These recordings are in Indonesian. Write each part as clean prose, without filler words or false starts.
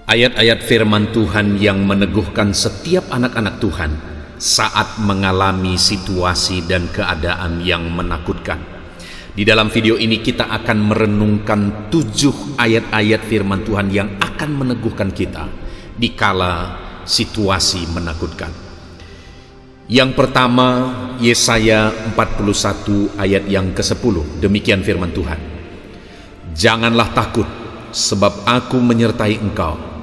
Ayat-ayat firman Tuhan yang meneguhkan setiap anak-anak Tuhan saat mengalami situasi dan keadaan yang menakutkan. Di dalam video ini kita akan merenungkan 7 ayat-ayat firman Tuhan yang akan meneguhkan kita di kala situasi menakutkan. Yang pertama, Yesaya 41 ayat yang ke-10. Demikian firman Tuhan. Janganlah takut, sebab aku menyertai engkau.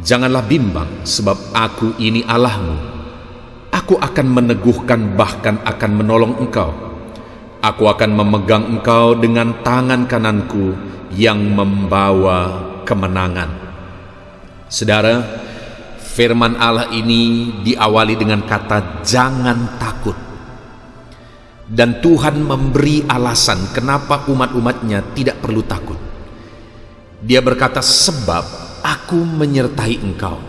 Janganlah bimbang, sebab aku ini Allahmu. Aku akan meneguhkan, bahkan akan menolong engkau. Aku akan memegang engkau dengan tangan kananku yang membawa kemenangan. Saudara, firman Allah ini diawali dengan kata jangan takut. Dan Tuhan memberi alasan kenapa umat-umatnya tidak perlu takut. Dia berkata, sebab aku menyertai engkau.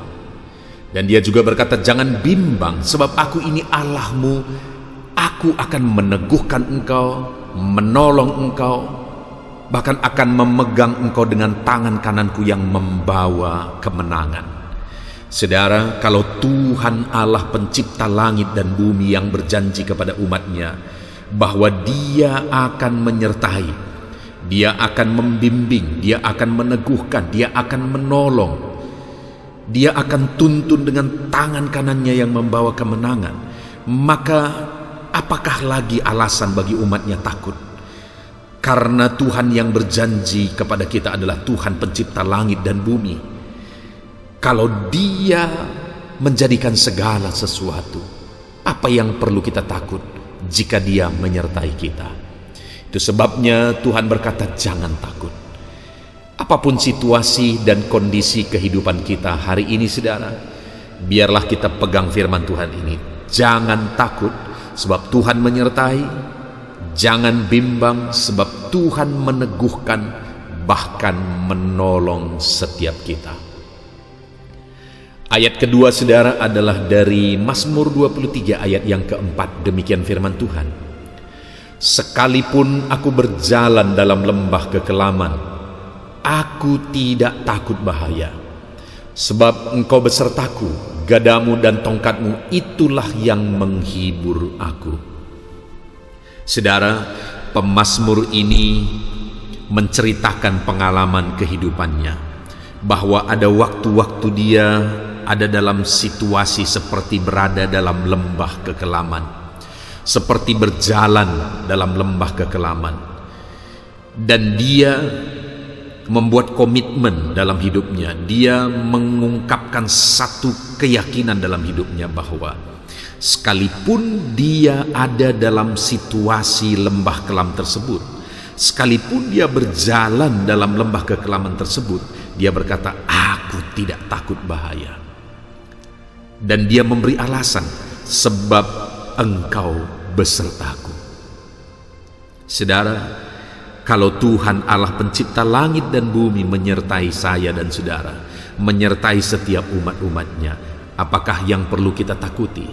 Dan dia juga berkata, jangan bimbang, sebab aku ini Allahmu. Aku akan meneguhkan engkau, menolong engkau, bahkan akan memegang engkau dengan tangan kananku yang membawa kemenangan. Saudara, kalau Tuhan Allah pencipta langit dan bumi yang berjanji kepada umatnya bahwa Dia akan menyertai, Dia akan membimbing, Dia akan meneguhkan, Dia akan menolong, Dia akan tuntun dengan tangan kanannya yang membawa kemenangan, maka apakah lagi alasan bagi umatnya takut? Karena Tuhan yang berjanji kepada kita adalah Tuhan pencipta langit dan bumi. Kalau Dia menjadikan segala sesuatu, apa yang perlu kita takut jika Dia menyertai kita? Itu sebabnya Tuhan berkata jangan takut. Apapun situasi dan kondisi kehidupan kita hari ini, saudara, biarlah kita pegang firman Tuhan ini. Jangan takut, sebab Tuhan menyertai. Jangan bimbang, sebab Tuhan meneguhkan, bahkan menolong setiap kita. Ayat kedua, saudara, adalah dari Mazmur 23 ayat yang keempat. Demikian firman Tuhan. Sekalipun aku berjalan dalam lembah kekelaman, aku tidak takut bahaya, sebab engkau besertaku, gadamu dan tongkatmu itulah yang menghibur aku. Saudara, pemazmur ini menceritakan pengalaman kehidupannya, bahwa ada waktu-waktu dia ada dalam situasi seperti berada dalam lembah kekelaman, seperti berjalan dalam lembah kekelaman, dan dia membuat komitmen dalam hidupnya. Dia mengungkapkan satu keyakinan dalam hidupnya bahwa sekalipun dia ada dalam situasi lembah kelam tersebut, sekalipun dia berjalan dalam lembah kekelaman tersebut, dia berkata, aku tidak takut bahaya. Dan dia memberi alasan, sebab engkau besertaku. Saudara, kalau Tuhan Allah pencipta langit dan bumi menyertai saya dan saudara, menyertai setiap umat-umatnya, apakah yang perlu kita takuti?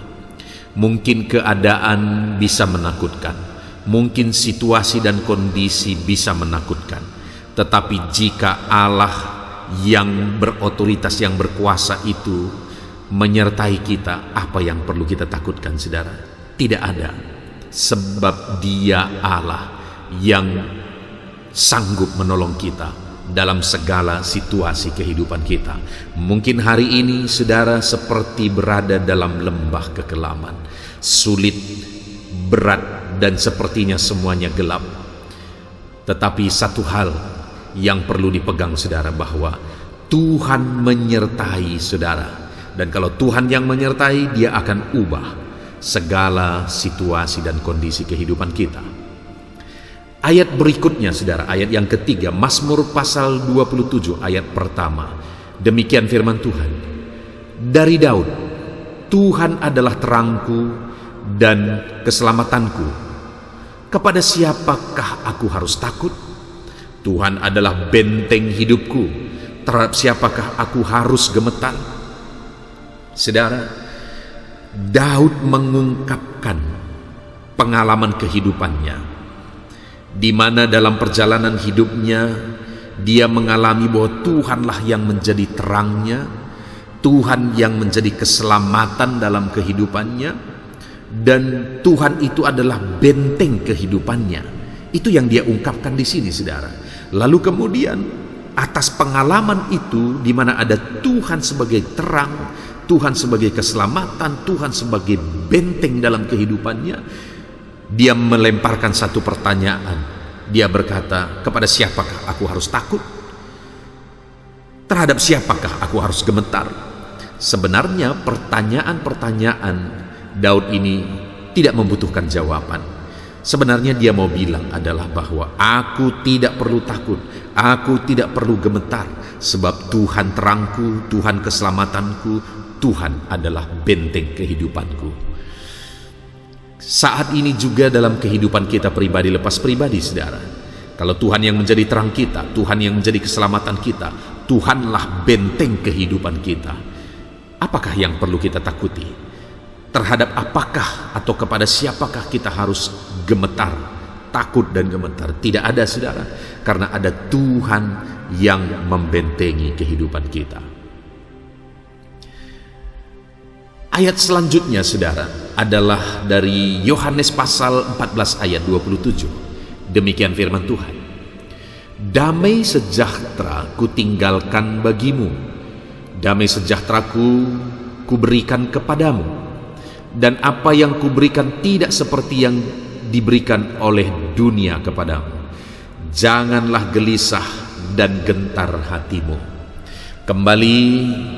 Mungkin keadaan bisa menakutkan, mungkin situasi dan kondisi bisa menakutkan, tetapi jika Allah yang berotoritas, yang berkuasa itu menyertai kita, apa yang perlu kita takutkan, saudara? Tidak ada, sebab Dia Allah yang sanggup menolong kita dalam segala situasi kehidupan kita. Mungkin hari ini saudara seperti berada dalam lembah kekelaman, sulit, berat, dan sepertinya semuanya gelap. Tetapi satu hal yang perlu dipegang, saudara, bahwa Tuhan menyertai saudara. Dan kalau Tuhan yang menyertai, Dia akan ubah segala situasi dan kondisi kehidupan kita. Ayat berikutnya, saudara, ayat yang ketiga, Mazmur pasal 27 ayat pertama. Demikian firman Tuhan. Dari Daud, Tuhan adalah terangku dan keselamatanku. Kepada siapakah aku harus takut? Tuhan adalah benteng hidupku. Terhadap siapakah aku harus gemetar? Saudara, Daud mengungkapkan pengalaman kehidupannya, di mana dalam perjalanan hidupnya dia mengalami bahwa Tuhanlah yang menjadi terangnya, Tuhan yang menjadi keselamatan dalam kehidupannya, dan Tuhan itu adalah benteng kehidupannya. Itu yang dia ungkapkan di sini, saudara. Lalu kemudian atas pengalaman itu, di mana ada Tuhan sebagai terang, Tuhan sebagai keselamatan, Tuhan sebagai benteng dalam kehidupannya, dia melemparkan satu pertanyaan. Dia berkata, kepada siapakah aku harus takut? Terhadap siapakah aku harus gemetar? Sebenarnya pertanyaan-pertanyaan Daud ini tidak membutuhkan jawaban. Sebenarnya dia mau bilang adalah bahwa aku tidak perlu takut, aku tidak perlu gemetar, sebab Tuhan terangku, Tuhan keselamatanku, Tuhan adalah benteng kehidupanku. Saat ini juga dalam kehidupan kita pribadi lepas pribadi, saudara. Kalau Tuhan yang menjadi terang kita, Tuhan yang menjadi keselamatan kita, Tuhanlah benteng kehidupan kita. Apakah yang perlu kita takuti? Terhadap apakah atau kepada siapakah kita harus gemetar, takut dan gemetar? Tidak ada, saudara, karena ada Tuhan yang membentengi kehidupan kita. Ayat selanjutnya, saudara, adalah dari Yohanes pasal 14 ayat 27. Demikian firman Tuhan. Damai sejahtera kutinggalkan bagimu, damai sejahteraku kuberikan kepadamu, dan apa yang kuberikan tidak seperti yang diberikan oleh dunia kepadamu. Janganlah gelisah dan gentar hatimu. Kembali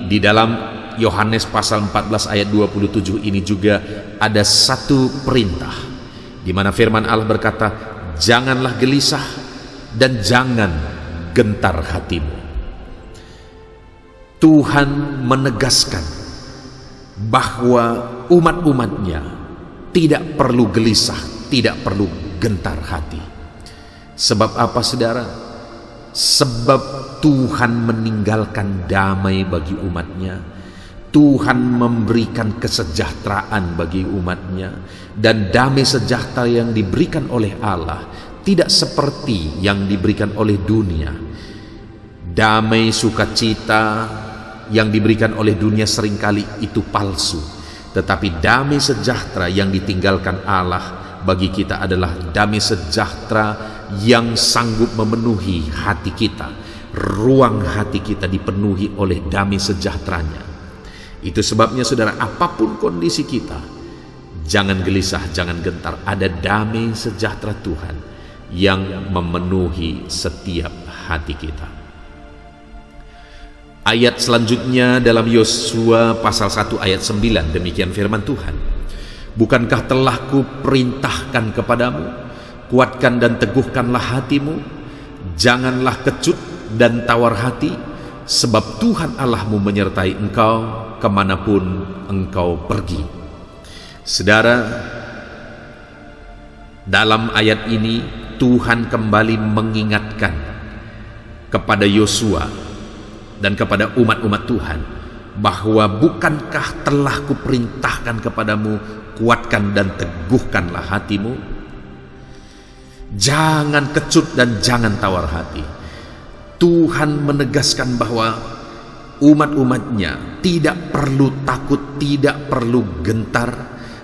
di dalam Yohanes pasal 14 ayat 27 ini juga ada satu perintah, di mana firman Allah berkata, janganlah gelisah dan jangan gentar hatimu. Tuhan menegaskan bahwa umat-umatnya tidak perlu gelisah, tidak perlu gentar hati. Sebab apa, saudara? Sebab Tuhan meninggalkan damai bagi umatnya, Tuhan memberikan kesejahteraan bagi umatnya, dan damai sejahtera yang diberikan oleh Allah tidak seperti yang diberikan oleh dunia. Damai sukacita yang diberikan oleh dunia seringkali itu palsu, tetapi damai sejahtera yang ditinggalkan Allah bagi kita adalah damai sejahtera yang sanggup memenuhi hati kita. Ruang hati kita dipenuhi oleh damai sejahteranya. Itu sebabnya, saudara, apapun kondisi kita, jangan gelisah, jangan gentar. Ada damai sejahtera Tuhan yang memenuhi setiap hati kita. Ayat selanjutnya dalam Yosua pasal 1 ayat 9, demikian firman Tuhan. Bukankah telah kuperintahkan kepadamu, kuatkan dan teguhkanlah hatimu, janganlah kecut dan tawar hati, sebab Tuhan Allahmu menyertai engkau kemanapun engkau pergi. Saudara, dalam ayat ini Tuhan kembali mengingatkan kepada Yosua dan kepada umat-umat Tuhan bahwa bukankah telah kuperintahkan kepadamu, kuatkan dan teguhkanlah hatimu, jangan kecut dan jangan tawar hati. Tuhan menegaskan bahwa umat-umatnya tidak perlu takut, tidak perlu gentar.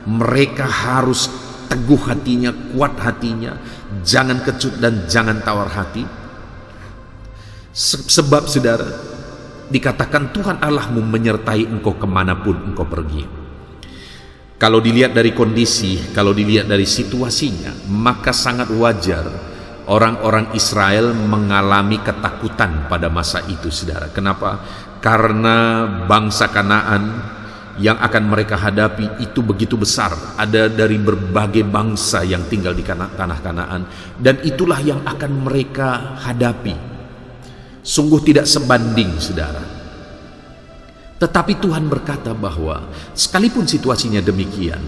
Mereka harus teguh hatinya, kuat hatinya, jangan kecut dan jangan tawar hati. Sebab, saudara, dikatakan Tuhan Allahmu menyertai engkau kemanapun engkau pergi. Kalau dilihat dari kondisi, kalau dilihat dari situasinya, maka sangat wajar orang-orang Israel mengalami ketakutan pada masa itu, saudara. Kenapa? Karena bangsa Kanaan yang akan mereka hadapi itu begitu besar. Ada dari berbagai bangsa yang tinggal di tanah Kanaan, dan itulah yang akan mereka hadapi. Sungguh tidak sebanding, saudara. Tetapi Tuhan berkata bahwa sekalipun situasinya demikian,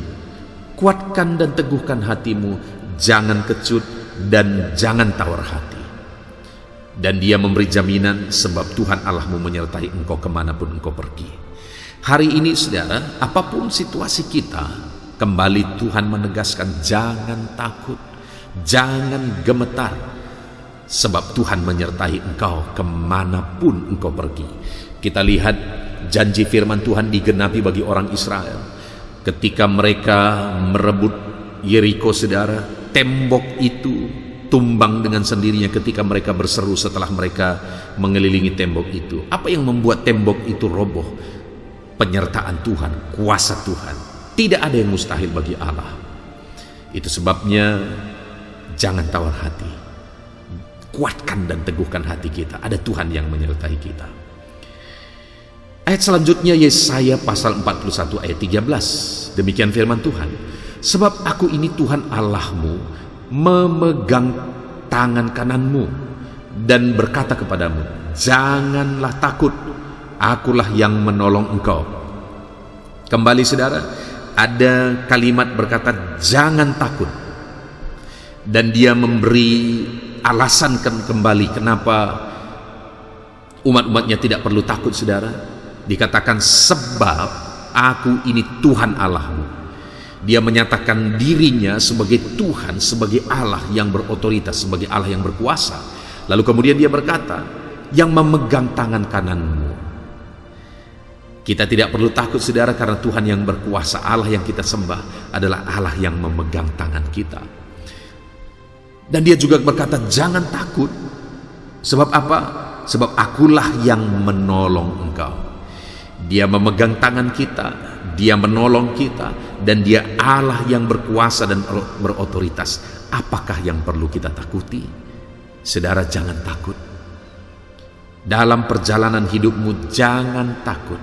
kuatkan dan teguhkan hatimu, jangan kecut dan jangan tawar hati. Dan dia memberi jaminan, sebab Tuhan Allahmu menyertai engkau kemanapun engkau pergi. Hari ini, saudara, apapun situasi kita, kembali Tuhan menegaskan, jangan takut, jangan gemetar, sebab Tuhan menyertai engkau kemanapun engkau pergi. Kita lihat janji firman Tuhan digenapi bagi orang Israel. Ketika mereka merebut Yeriko, saudara, tembok itu tumbang dengan sendirinya ketika mereka berseru setelah mereka mengelilingi tembok itu. Apa yang membuat tembok itu roboh? Penyertaan Tuhan, kuasa Tuhan. Tidak ada yang mustahil bagi Allah. Itu sebabnya jangan tawar hati. Kuatkan dan teguhkan hati kita. Ada Tuhan yang menyertai kita. Ayat selanjutnya Yesaya pasal 41 ayat 13. Demikian firman Tuhan. Sebab aku ini Tuhan Allahmu, memegang tangan kananmu dan berkata kepadamu, janganlah takut, akulah yang menolong engkau. Kembali saudara, ada kalimat berkata jangan takut, dan dia memberi alasan kembali kenapa umat-umatnya tidak perlu takut, saudara. Dikatakan sebab aku ini Tuhan Allahmu. Dia menyatakan dirinya sebagai Tuhan, sebagai Allah yang berotoritas, sebagai Allah yang berkuasa. Lalu kemudian dia berkata, yang memegang tangan kananmu. Kita tidak perlu takut, saudara, karena Tuhan yang berkuasa, Allah yang kita sembah adalah Allah yang memegang tangan kita. Dan dia juga berkata, jangan takut. Sebab apa? Sebab akulah yang menolong engkau. Dia memegang tangan kita, dia menolong kita, dan dia Allah yang berkuasa dan berotoritas. Apakah yang perlu kita takuti? Saudara, jangan takut. Dalam perjalanan hidupmu jangan takut,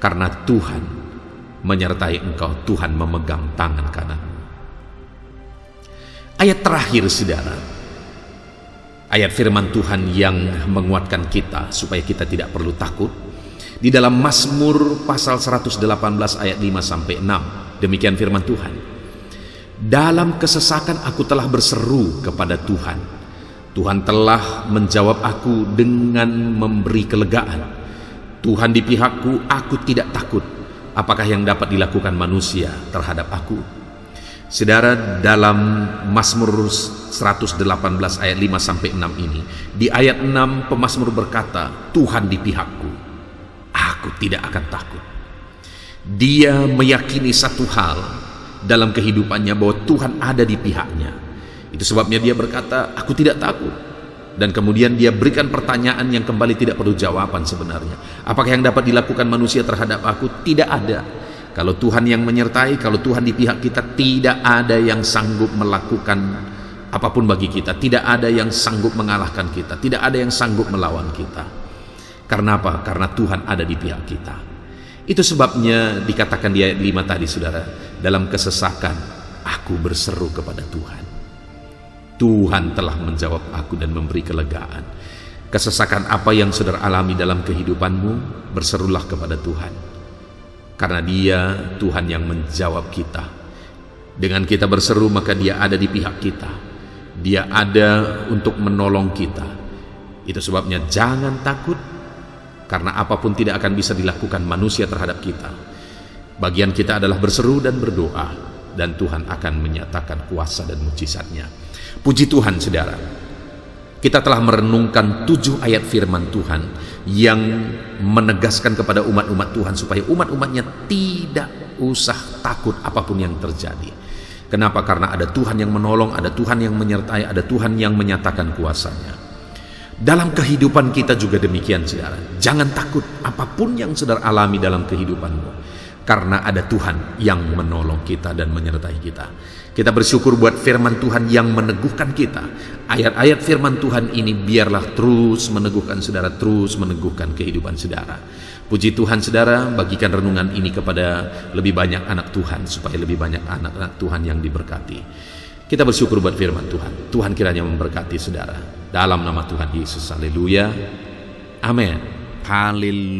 karena Tuhan menyertai engkau. Tuhan memegang tangan kananmu. Ayat terakhir, saudara, ayat firman Tuhan yang menguatkan kita supaya kita tidak perlu takut. Di dalam Mazmur pasal 118 ayat 5-6. Demikian firman Tuhan. Dalam kesesakan aku telah berseru kepada Tuhan. Tuhan telah menjawab aku dengan memberi kelegaan. Tuhan di pihakku, aku tidak takut. Apakah yang dapat dilakukan manusia terhadap aku? Saudara, dalam Mazmur 118 ayat 5-6 ini, di ayat 6 pemazmur berkata, Tuhan di pihakku, aku tidak akan takut. Dia meyakini satu hal dalam kehidupannya, bahwa Tuhan ada di pihaknya. Itu sebabnya dia berkata, aku tidak takut. Dan kemudian dia berikan pertanyaan yang kembali tidak perlu jawaban sebenarnya. Apakah yang dapat dilakukan manusia terhadap aku? Tidak ada. Kalau Tuhan yang menyertai, kalau Tuhan di pihak kita, tidak ada yang sanggup melakukan apapun bagi kita. Tidak ada yang sanggup mengalahkan kita. Tidak ada yang sanggup melawan kita. Karena apa? Karena Tuhan ada di pihak kita. Itu sebabnya dikatakan di ayat 5 tadi, saudara, dalam kesesakan aku berseru kepada Tuhan. Tuhan telah menjawab aku dan memberi kelegaan. Kesesakan apa yang saudara alami dalam kehidupanmu, berserulah kepada Tuhan. Karena dia Tuhan yang menjawab kita. Dengan kita berseru, maka dia ada di pihak kita. Dia ada untuk menolong kita. Itu sebabnya jangan takut, karena apapun tidak akan bisa dilakukan manusia terhadap kita. Bagian kita adalah berseru dan berdoa, dan Tuhan akan menyatakan kuasa dan mujizatnya. Puji Tuhan, saudara. Kita telah merenungkan 7 ayat firman Tuhan yang menegaskan kepada umat-umat Tuhan supaya umat-umatnya tidak usah takut apapun yang terjadi. Kenapa? Karena ada Tuhan yang menolong, ada Tuhan yang menyertai, ada Tuhan yang menyatakan kuasanya. Dalam kehidupan kita juga demikian, saudara. Jangan takut apapun yang saudara alami dalam kehidupanmu, karena ada Tuhan yang menolong kita dan menyertai kita. Kita bersyukur buat firman Tuhan yang meneguhkan kita. Ayat-ayat firman Tuhan ini biarlah terus meneguhkan saudara, terus meneguhkan kehidupan saudara. Puji Tuhan, saudara, bagikan renungan ini kepada lebih banyak anak Tuhan, supaya lebih banyak anak-anak Tuhan yang diberkati. Kita bersyukur buat firman Tuhan. Tuhan kiranya memberkati saudara. Dalam nama Tuhan Yesus, haleluya. Amin. Haleluya.